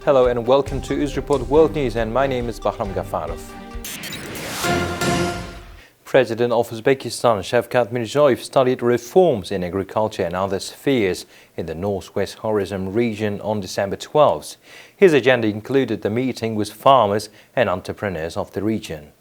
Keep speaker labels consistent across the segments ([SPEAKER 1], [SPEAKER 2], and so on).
[SPEAKER 1] Hello and welcome to Uzreport World News, and my name is Bahram Gafarov. President of Uzbekistan Shavkat Mirziyoyev studied reforms in agriculture and other spheres in the Northwest Khorasan region on December 12th. His agenda included the meeting with farmers and entrepreneurs of the region.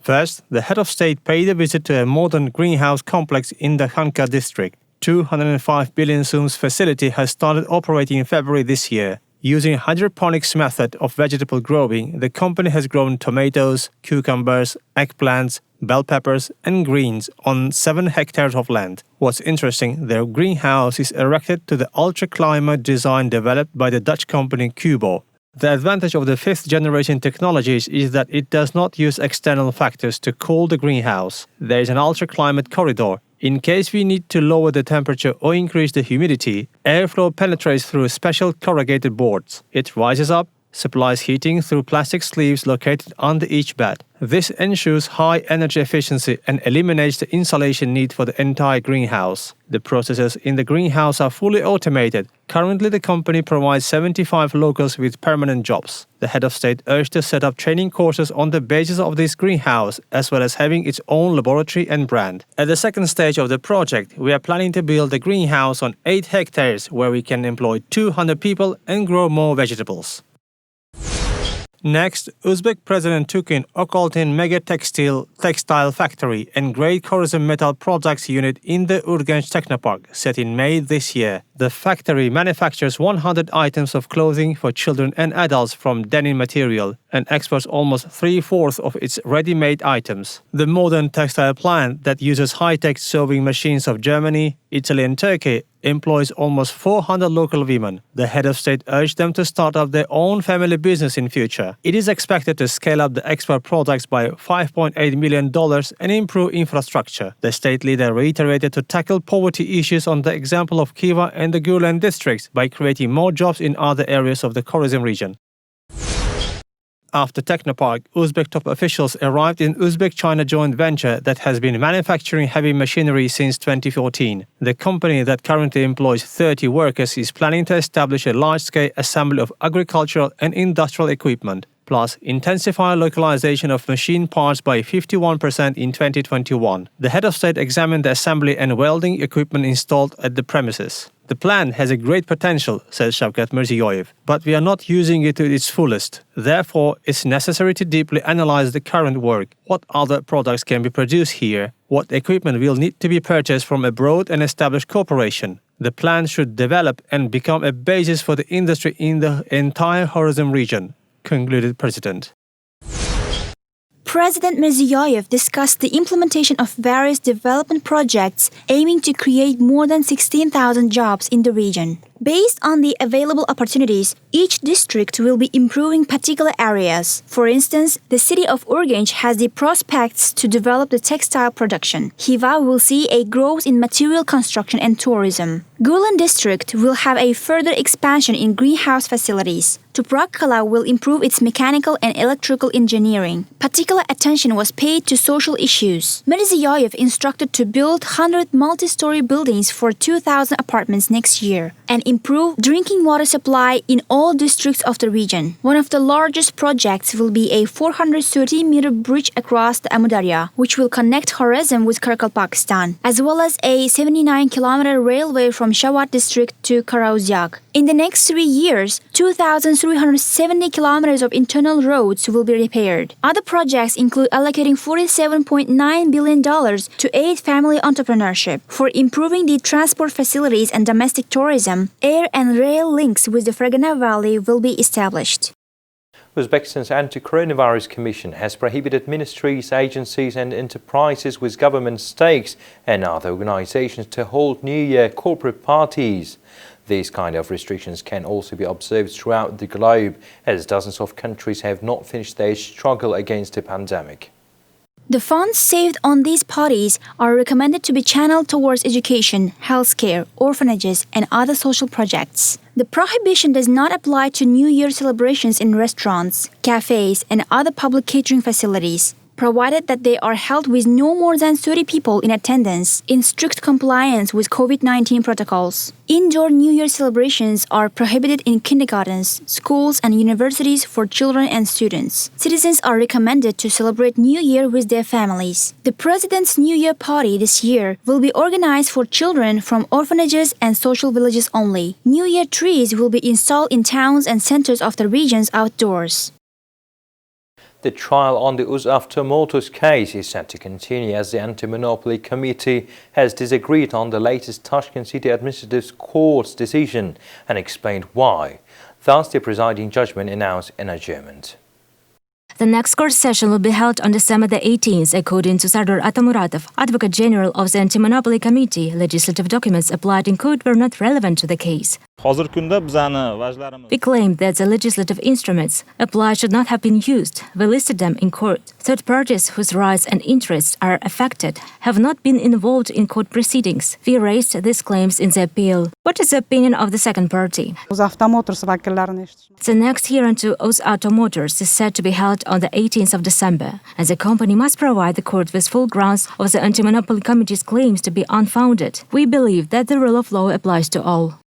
[SPEAKER 2] First, the head of state paid a visit to a modern greenhouse complex in the Khanka district. 205 billion soums facility has started operating in February this year. Using hydroponics method of vegetable growing, the company has grown tomatoes, cucumbers, eggplants, bell peppers and greens on 7 hectares of land. What's interesting, their greenhouse is erected to the ultra-climate design developed by the Dutch company Cubo. The advantage of the 5th generation technologies is that it does not use external factors to cool the greenhouse. There is an ultra-climate corridor. In case we need to lower the temperature or increase the humidity, airflow penetrates through special corrugated boards. It rises up, supplies heating through plastic sleeves located under each bed. This ensures high energy efficiency and eliminates the insulation need for the entire greenhouse. The processes in the greenhouse are fully automated. Currently, the company provides 75 locals with permanent jobs. The head of state urged to set up training courses on the basis of this greenhouse, as well as having its own laboratory and brand. At the second stage of the project, we are planning to build a greenhouse on 8 hectares where we can employ 200 people and grow more vegetables. Next, Uzbek president took in Okoltin mega textile factory and Great Khorasan metal products unit in the Urgench Technopark, set in May this year. The factory manufactures 100 items of clothing for children and adults from denim material and exports almost 3/4 of its ready-made items. The modern textile plant that uses high-tech sewing machines of Germany, Italy and Turkey employs almost 400 local women. The head of state urged them to start up their own family business in future. It is expected to scale up the export products by $5.8 million and improve infrastructure. The state leader reiterated to tackle poverty issues on the example of Khiva and the Gulen districts by creating more jobs in other areas of the Khorasan region. After Technopark, Uzbek top officials arrived in Uzbek-China joint venture that has been manufacturing heavy machinery since 2014. The company that currently employs 30 workers is planning to establish a large-scale assembly of agricultural and industrial equipment, plus intensify localization of machine parts by 51% in 2021. The head of state examined the assembly and welding equipment installed at the premises. The plant has a great potential, says Shavkat Mirziyoyev, but we are not using it to its fullest. Therefore, it's necessary to deeply analyze the current work. What other products can be produced here? What equipment will need to be purchased from abroad and establish cooperation? The plant should develop and become a basis for the industry in the entire Khorasan region, concluded President.
[SPEAKER 3] President Mirziyoyev discussed the implementation of various development projects aiming to create more than 16,000 jobs in the region. Based on the available opportunities, each district will be improving particular areas. For instance, the city of Urgench has the prospects to develop the textile production. Khiva will see a growth in material construction and tourism. Gulen district will have a further expansion in greenhouse facilities. Tuprakkala will improve its mechanical and electrical engineering. Particular attention was paid to social issues. Mirziyoyev instructed to build 100 multi-story buildings for 2,000 apartments next year and improve drinking water supply in all districts of the region. One of the largest projects will be a 430-meter bridge across the Amu Darya, which will connect Khorasan with Karakalpakstan, as well as a 79-kilometer railway from Shawat district to Karauzyak. In the next 3 years, 2,370 kilometers of internal roads will be repaired. Other projects include allocating $47.9 billion to aid family entrepreneurship. For improving the transport facilities and domestic tourism, air and rail links with the Fergana Valley will be established.
[SPEAKER 1] Uzbekistan's Anti-Coronavirus Commission has prohibited ministries, agencies and enterprises with government stakes and other organizations to hold New Year corporate parties. These kind of restrictions can also be observed throughout the globe, as dozens of countries have not finished their struggle against the pandemic.
[SPEAKER 3] The funds saved on these parties are recommended to be channeled towards education, healthcare, orphanages, and other social projects. The prohibition does not apply to New Year celebrations in restaurants, cafes, and other public catering facilities. provided that they are held with no more than 30 people in attendance in strict compliance with COVID-19 protocols. Indoor New Year celebrations are prohibited in kindergartens, schools, and universities for children and students. Citizens are recommended to celebrate New Year with their families. The President's New Year party this year will be organized for children from orphanages and social villages only. New Year trees will be installed in towns and centers of the regions outdoors.
[SPEAKER 1] The trial on the UzAuto Motors case is set to continue as the Anti-Monopoly Committee has disagreed on the latest Tashkent City Administrative Court's decision and explained why. Thus, the presiding judgment announced an adjournment.
[SPEAKER 4] The next court session will be held on December the 18th, according to Sardar Atamuratov, Advocate General of the Anti-Monopoly Committee. Legislative documents applied in court were not relevant to the case. We claimed that the legislative instruments applied should not have been used. We listed them in court. Third parties whose rights and interests are affected have not been involved in court proceedings. We raised these claims in the appeal. What is the opinion of the second party? The next hearing to UzAuto Motors is set to be held on the 18th of December, and the company must provide the court with full grounds of the Anti-Monopoly Committee's claims to be unfounded. We believe that the rule of law applies to all.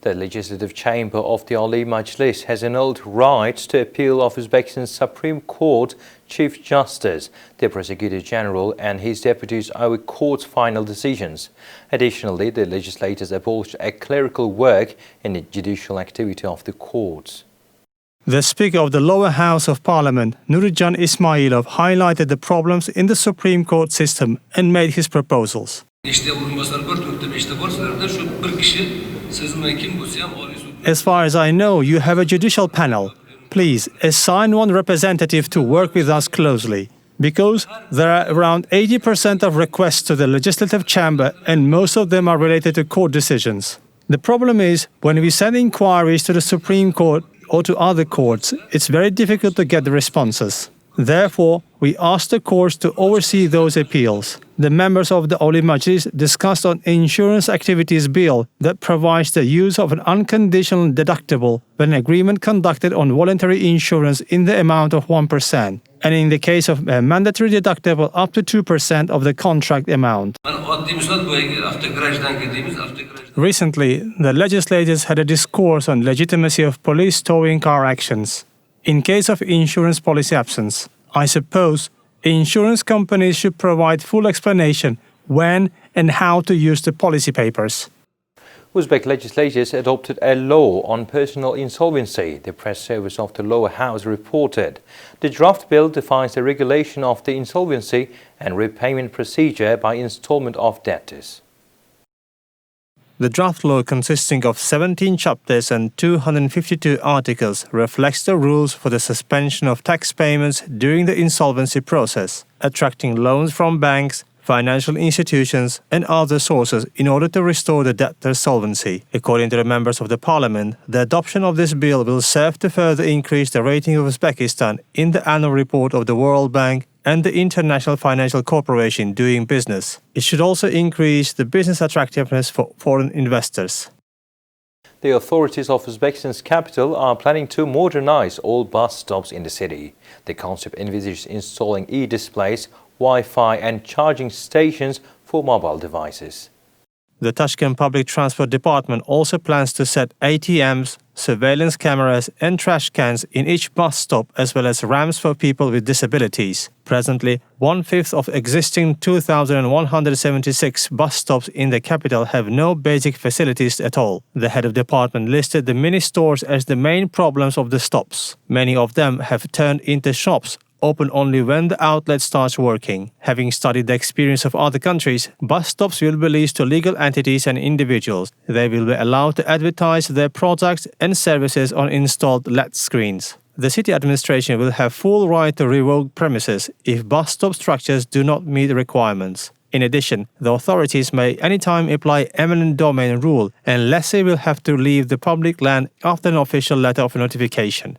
[SPEAKER 1] The Legislative Chamber of the Oliy Majlis has annulled rights to appeal of Uzbekistan's Supreme Court Chief Justice. The Prosecutor General and his deputies owe court's final decisions. Additionally, the legislators abolished a clerical work in the judicial activity of the courts.
[SPEAKER 2] The Speaker of the lower house of Parliament, Nurijan Ismailov, highlighted the problems in the Supreme Court system and made his proposals. As far as I know, you have a judicial panel. Please assign one representative to work with us closely, because there are around 80% of requests to the Legislative Chamber and most of them are related to court decisions. The problem is, when we send inquiries to the Supreme Court or to other courts, it's very difficult to get the responses. Therefore, we asked the courts to oversee those appeals. The members of the Oliy Majlis discussed an insurance activities bill that provides the use of an unconditional deductible when agreement conducted on voluntary insurance in the amount of 1%, and in the case of a mandatory deductible up to 2% of the contract amount. Recently, the legislators had a discourse on legitimacy of police towing car actions. In case of insurance policy absence, I suppose insurance companies should provide full explanation when and how to use the policy papers.
[SPEAKER 1] Uzbek legislators adopted a law on personal insolvency, the press service of the lower house reported. The draft bill defines the regulation of the insolvency and repayment procedure by installment of debtors.
[SPEAKER 2] The draft law, consisting of 17 chapters and 252 articles, reflects the rules for the suspension of tax payments during the insolvency process, attracting loans from banks, financial institutions and other sources in order to restore the debtor's solvency. According to the members of the parliament, the adoption of this bill will serve to further increase the rating of Uzbekistan in the annual report of the World Bank and the International Financial Corporation doing business. It should also increase the business attractiveness for foreign investors.
[SPEAKER 1] The authorities of Uzbekistan's capital are planning to modernize all bus stops in the city. The concept envisages installing e-displays, Wi-Fi and charging stations for mobile devices.
[SPEAKER 2] The Tashkent Public Transport Department also plans to set ATMs, surveillance cameras and trash cans in each bus stop, as well as ramps for people with disabilities. Presently, 1/5 of existing 2,176 bus stops in the capital have no basic facilities at all. The head of department listed the mini stores as the main problems of the stops. Many of them have turned into shops, open only when the outlet starts working. Having studied the experience of other countries, bus stops will be leased to legal entities and individuals. They will be allowed to advertise their products and services on installed LED screens. The city administration will have full right to revoke premises if bus stop structures do not meet the requirements. In addition, the authorities may anytime apply eminent domain rule, and lessee will have to leave the public land after an official letter of notification.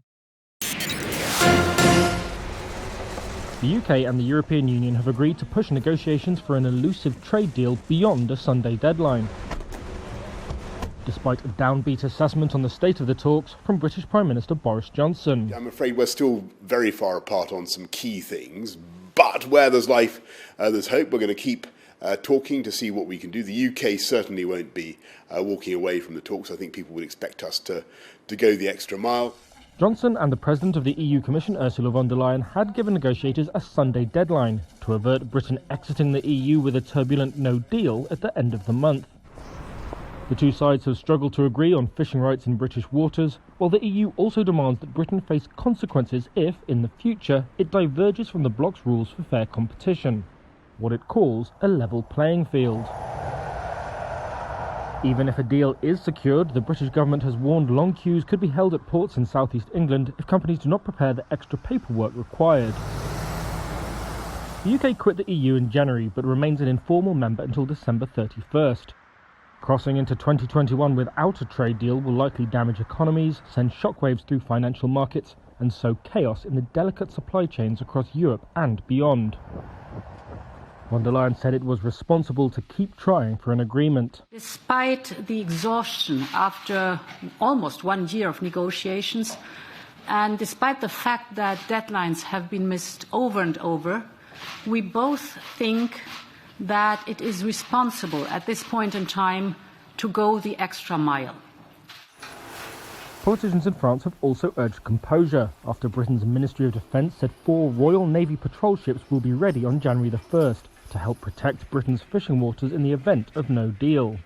[SPEAKER 5] The UK and the European Union have agreed to push negotiations for an elusive trade deal beyond a Sunday deadline. Despite a downbeat assessment on the state of the talks from British Prime Minister Boris Johnson.
[SPEAKER 6] I'm afraid we're still very far apart on some key things, But where there's life, there's hope. We're going to keep talking to see what we can do. The UK certainly won't be walking away from the talks. I think people would expect us to go the extra mile.
[SPEAKER 5] Johnson and the President of the EU Commission, Ursula von der Leyen, had given negotiators a Sunday deadline to avert Britain exiting the EU with a turbulent no deal at the end of the month. The two sides have struggled to agree on fishing rights in British waters, while the EU also demands that Britain face consequences if, in the future, it diverges from the bloc's rules for fair competition, what it calls a level playing field. Even if a deal is secured, the British government has warned long queues could be held at ports in southeast England if companies do not prepare the extra paperwork required. The UK quit the EU in January, but remains an informal member until December 31st. Crossing into 2021 without a trade deal will likely damage economies, send shockwaves through financial markets, and sow chaos in the delicate supply chains across Europe and beyond. Von der Leyen said it was responsible to keep trying for an agreement.
[SPEAKER 7] Despite the exhaustion after almost 1 year of negotiations, and despite the fact that deadlines have been missed over and over, we both think that it is responsible at this point in time to go the extra mile.
[SPEAKER 5] Politicians in France have also urged composure after Britain's Ministry of Defence said 4 Royal Navy patrol ships will be ready on January the 1st to help protect Britain's fishing waters in the event of no deal.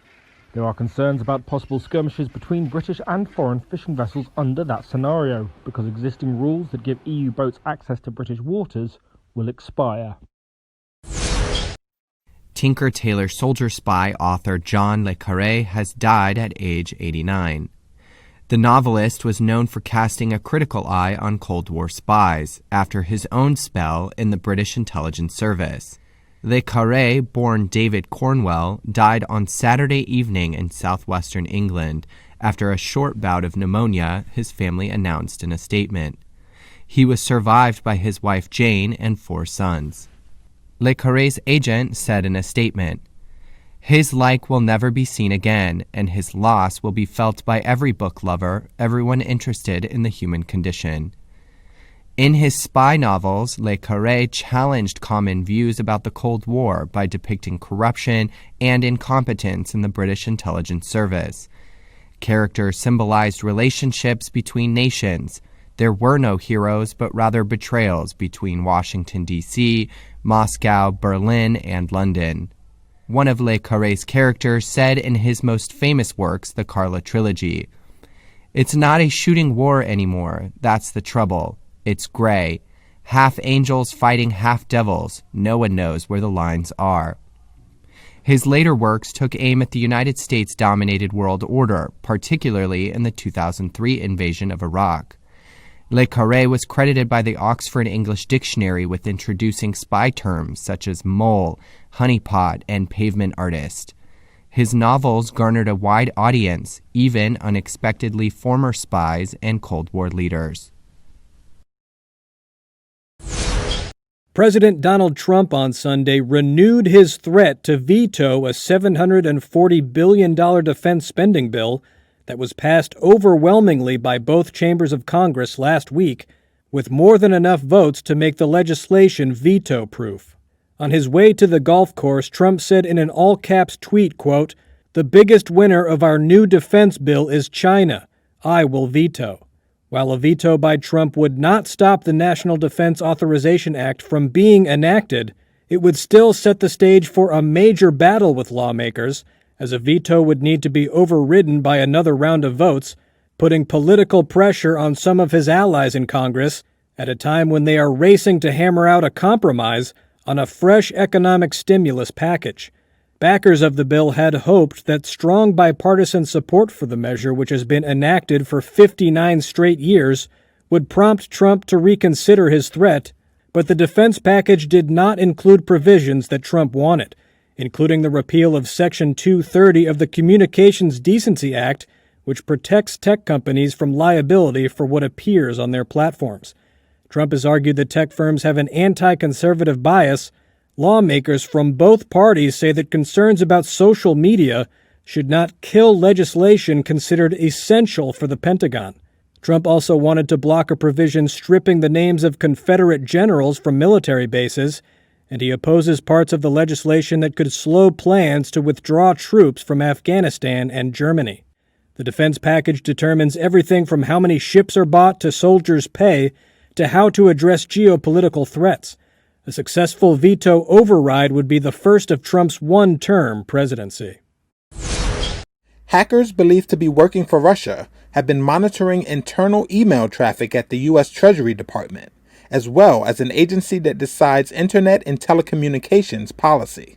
[SPEAKER 5] There are concerns about possible skirmishes between British and foreign fishing vessels under that scenario, because existing rules that give EU boats access to British waters will expire.
[SPEAKER 8] Tinker Tailor Soldier Spy author John le Carre has died at age 89. The novelist was known for casting a critical eye on Cold War spies after his own spell in the British intelligence service. Le Carre, born David Cornwell, died on Saturday evening in southwestern England after a short bout of pneumonia, his family announced in a statement. He was survived by his wife Jane and 4 sons. Le Carre's agent said in a statement, "His like will never be seen again, and his loss will be felt by every book lover, everyone interested in the human condition." In his spy novels, Le Carre challenged common views about the Cold War by depicting corruption and incompetence in the British intelligence service. Characters symbolized relationships between nations. There were no heroes, but rather betrayals between Washington, D.C., Moscow, Berlin, and London. One of Le Carre's characters said in his most famous works, the Carre trilogy, "It's not a shooting war anymore. That's the trouble. It's gray. Half angels fighting half devils. No one knows where the lines are." His later works took aim at the United States-dominated world order, particularly in the 2003 invasion of Iraq. Le Carre was credited by the Oxford English Dictionary with introducing spy terms such as mole, honeypot, and pavement artist. His novels garnered a wide audience, even unexpectedly former spies and Cold War leaders.
[SPEAKER 2] President Donald Trump on Sunday renewed his threat to veto a $740 billion defense spending bill that was passed overwhelmingly by both chambers of Congress last week, with more than enough votes to make the legislation veto-proof. On his way to the golf course, Trump said in an all-caps tweet, quote, "The biggest winner of our new defense bill is China. I will veto." While a veto by Trump would not stop the National Defense Authorization Act from being enacted, it would still set the stage for a major battle with lawmakers, as a veto would need to be overridden by another round of votes, putting political pressure on some of his allies in Congress at a time when they are racing to hammer out a compromise on a fresh economic stimulus package. Backers of the bill had hoped that strong bipartisan support for the measure, which has been enacted for 59 straight years, would prompt Trump to reconsider his threat, but the defense package did not include provisions that Trump wanted, including the repeal of Section 230 of the Communications Decency Act, which protects tech companies from liability for what appears on their platforms. Trump has argued that tech firms have an anti-conservative bias. Lawmakers from both parties say that concerns about social media should not kill legislation considered essential for the Pentagon. Trump also wanted to block a provision stripping the names of Confederate generals from military bases, and he opposes parts of the legislation that could slow plans to withdraw troops from Afghanistan and Germany. The defense package determines everything from how many ships are bought to soldiers' pay to how to address geopolitical threats. A successful veto override would be the first of Trump's one-term presidency.
[SPEAKER 9] Hackers believed to be working for Russia have been monitoring internal email traffic at the U.S. Treasury Department, as well as an agency that decides Internet and telecommunications policy.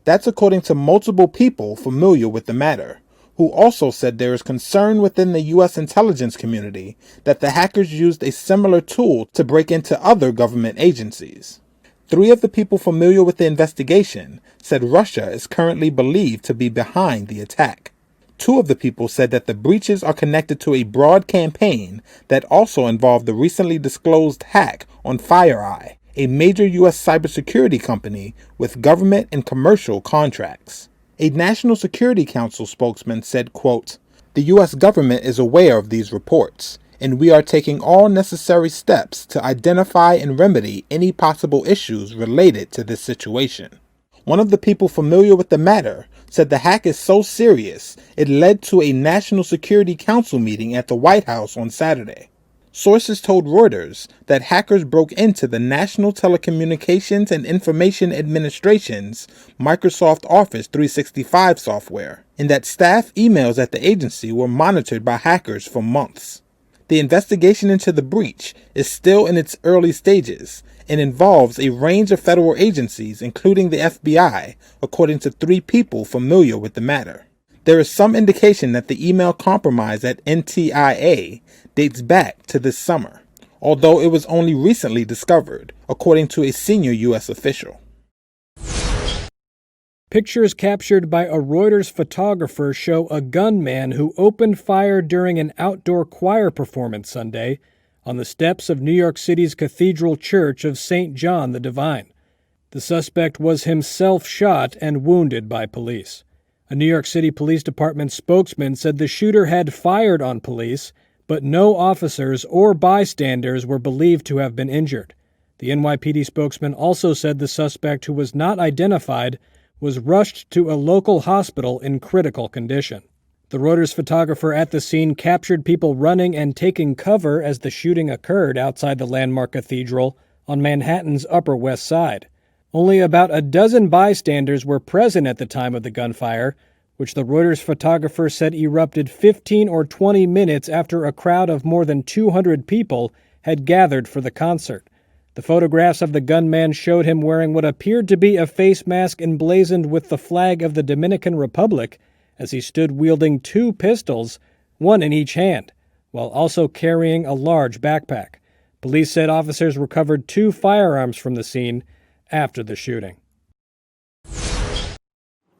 [SPEAKER 9] That's according to multiple people familiar with the matter, who also said there is concern within the U.S. intelligence community that the hackers used a similar tool to break into other government agencies. 3 of the people familiar with the investigation said Russia is currently believed to be behind the attack. 2 of the people said that the breaches are connected to a broad campaign that also involved the recently disclosed hack on FireEye, a major U.S. cybersecurity company with government and commercial contracts. A National Security Council spokesman said, quote, "The U.S. government is aware of these reports, and we are taking all necessary steps to identify and remedy any possible issues related to this situation." One of the people familiar with the matter said the hack is so serious it led to a National Security Council meeting at the White House on Saturday. Sources told Reuters that hackers broke into the National Telecommunications and Information Administration's Microsoft Office 365 software, and that staff emails at the agency were monitored by hackers for months. The investigation into the breach is still in its early stages and involves a range of federal agencies, including the FBI, according to 3 people familiar with the matter. There is some indication that the email compromise at NTIA dates back to this summer, although it was only recently discovered, according to a senior U.S. official.
[SPEAKER 2] Pictures captured by a Reuters photographer show a gunman who opened fire during an outdoor choir performance Sunday on the steps of New York City's Cathedral Church of St. John the Divine. The suspect was himself shot and wounded by police. A New York City Police Department spokesman said the shooter had fired on police, but no officers or bystanders were believed to have been injured. The NYPD spokesman also said the suspect, who was not identified, was rushed to a local hospital in critical condition. The Reuters photographer at the scene captured people running and taking cover as the shooting occurred outside the landmark cathedral on Manhattan's Upper West Side. Only about a dozen bystanders were present at the time of the gunfire, which the Reuters photographer said erupted 15 or 20 minutes after a crowd of more than 200 people had gathered for the concert. The photographs of the gunman showed him wearing what appeared to be a face mask emblazoned with the flag of the Dominican Republic, as he stood wielding 2 pistols, one in each hand, while also carrying a large backpack. Police said officers recovered 2 firearms from the scene after the shooting.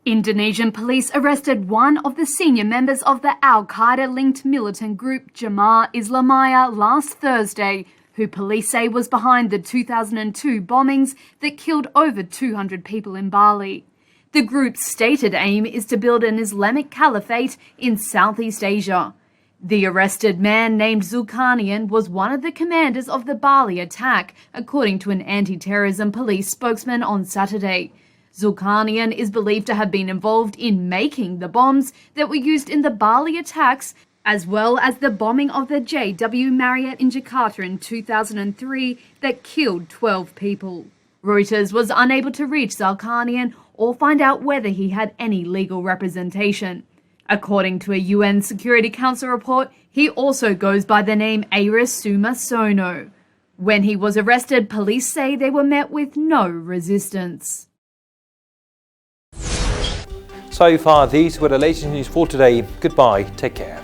[SPEAKER 10] Indonesian police arrested one of the senior members of the Al-Qaeda-linked militant group Jemaah Islamiyah last Thursday, who police say was behind the 2002 bombings that killed over 200 people in Bali. The group's stated aim is to build an Islamic caliphate in Southeast Asia. The arrested man, named Zulkarnain, was one of the commanders of the Bali attack, according to an anti-terrorism police spokesman on Saturday. Zulkarnain is believed to have been involved in making the bombs that were used in the Bali attacks, as well as the bombing of the JW Marriott in Jakarta in 2003 that killed 12 people. Reuters was unable to reach Zulkarnain or find out whether he had any legal representation. According to a UN Security Council report, he also goes by the name Aris Sumarsono. When he was arrested, police say they were met with no resistance.
[SPEAKER 1] So far, these were the latest news for today. Goodbye, take care.